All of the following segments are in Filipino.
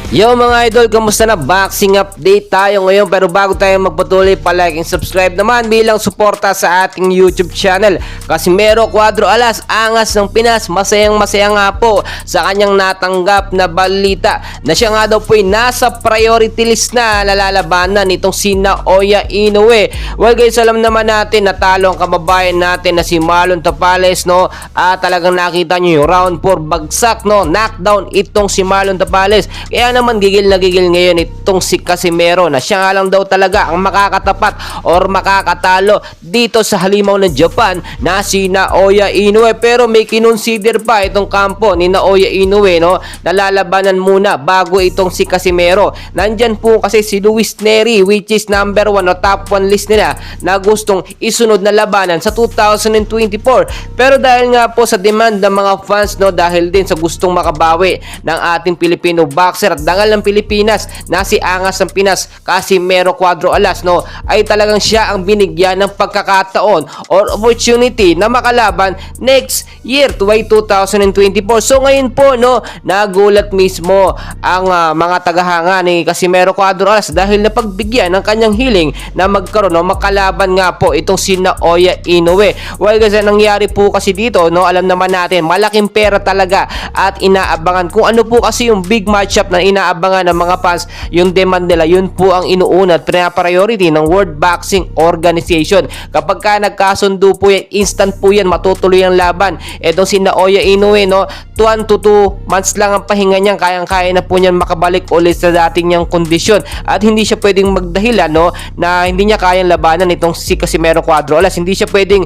Yo mga idol, kamusta na? Boxing update tayo ngayon, pero bago tayo magpatuloy, palike and subscribe naman bilang suporta sa ating YouTube channel. Casimero Cuadro Alas, angas ng Pinas, masayang masaya nga po sa kanyang natanggap na balita na siya nga daw po'y nasa priority list na lalabanan nitong si Naoya Inoue. Well guys, alam naman natin natalo ang kababayan natin na si Marlon Tapales, no? At talagang nakita nyo yung round 4 bagsak, no? Knockdown itong si Marlon Tapales. Kaya naman gigil na gigil ngayon itong si Casimero na siya nga lang daw talaga ang makakatapat or makakatalo dito sa halimaw ng Japan na si Naoya Inoue. Pero may kinonsider pa itong kampo ni Naoya Inoue, no? Nalalabanan muna bago itong si Casimero. Nandyan po kasi si Luis Nery, which is number 1 o top 1 list nila, na gustong isunod na labanan sa 2024. Pero dahil nga po sa demand ng mga fans, no, dahil din sa gustong makabawi ng ating Pilipino boxer at dangal ng Pilipinas na si angas ng Pinas, Casimero Cuadro Alas, no, ay talagang siya ang binigyan ng pagkakataon or opportunity na makalaban next year, 2024. So ngayon po, no, nagulat mismo ang mga tagahanga ni Casimero Cuadro Alas dahil napagbigyan ng kanyang hiling na magkaroon o makalaban nga po itong si Naoya Inoue. Well guys, nangyari po kasi dito, no, alam naman natin malaking pera talaga at inaabangan kung ano po kasi yung big matchup na inaabangan ng mga fans, yung demand nila, yun po ang inuuna at priority ng World Boxing Organization. Kapag ka nagkasundo po yan, instant po yan, matutuloy ang laban. Etong si Naoya Inoue, no, 1 to 2 months lang ang pahinga niyan, kayang-kaya na po niyan makabalik ulit sa dating niyang kondisyon at hindi siya pwedeng magdahilan, no, na hindi niya kayang labanan itong si Casimero Cuadro Alas. Hindi siya pwedeng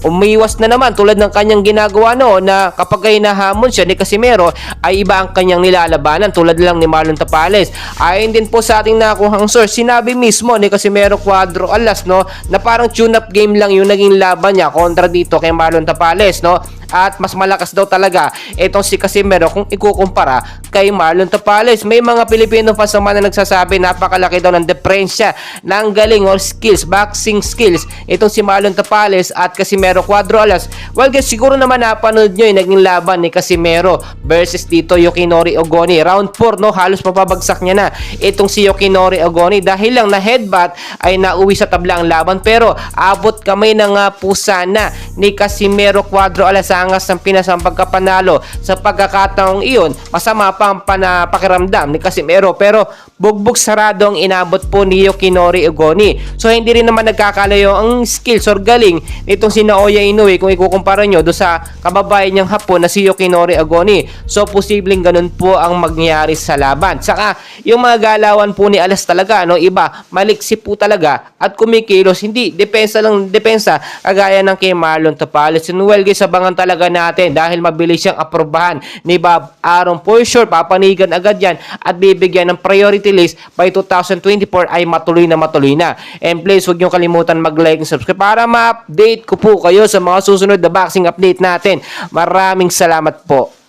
umiwas na naman tulad ng kanyang ginagawa, no, na kapag hinahamon siya ni Casimero ay iba ang kanyang nilalabanan tulad lang ni Marlon Tapales. Ayon din po sa ating nakuhang source, sinabi mismo ni Casimero Cuadro Alas, no, na parang tune-up game lang yung naging laban niya kontra dito kay Marlon Tapales, no, at mas malakas daw talaga itong si Casimero kung ikukumpara kay Marlon Tapales. May mga Pilipino fans naman na nagsasabi napakalaki daw ng diferensya ng galing or skills, boxing skills itong si Marlon Tapales at Casimero Cuadro Alas. Well guys, siguro naman napanood nyo yung naging laban ni Casimero versus dito Yukinori Ogoni. Round 4, no, halos mapabagsak niya na itong si Yukinori Ogoni dahil lang na headbutt ay nauwi sa tabla ang laban, pero abot kamay ng pusa na ni Casimero Cuadro Alas sa angas ng Pinas ang pagkapanalo. Sa pagkakataong iyon, masama pa ang pakiramdam ni Casimero, pero bugbog sarado ang inabot po ni Yukinori Ogoni. So hindi rin naman nagkakalayo ang skills or galing nitong si Naoya Inoue kung ikukumpara nyo do sa kababayan niyang Hapon na si Yukinori Ogoni. So posibleng ganun po ang mangyayari sa laban. Saka yung mga galawan po ni Alas talaga, no, iba, maliksi po talaga at kumikilos, hindi depensa lang depensa kagaya ng kay Marlon Tapales. And well guys, abangan talaga natin dahil mabilis siyang aprobahan ni Bob Arum. For sure, papanigan agad yan at bibigyan ng priority list by 2024 ay matuloy na. And please, huwag nyo kalimutan mag-like and subscribe para ma-update ko po kayo sa mga susunod na boxing update natin. Maraming salamat po.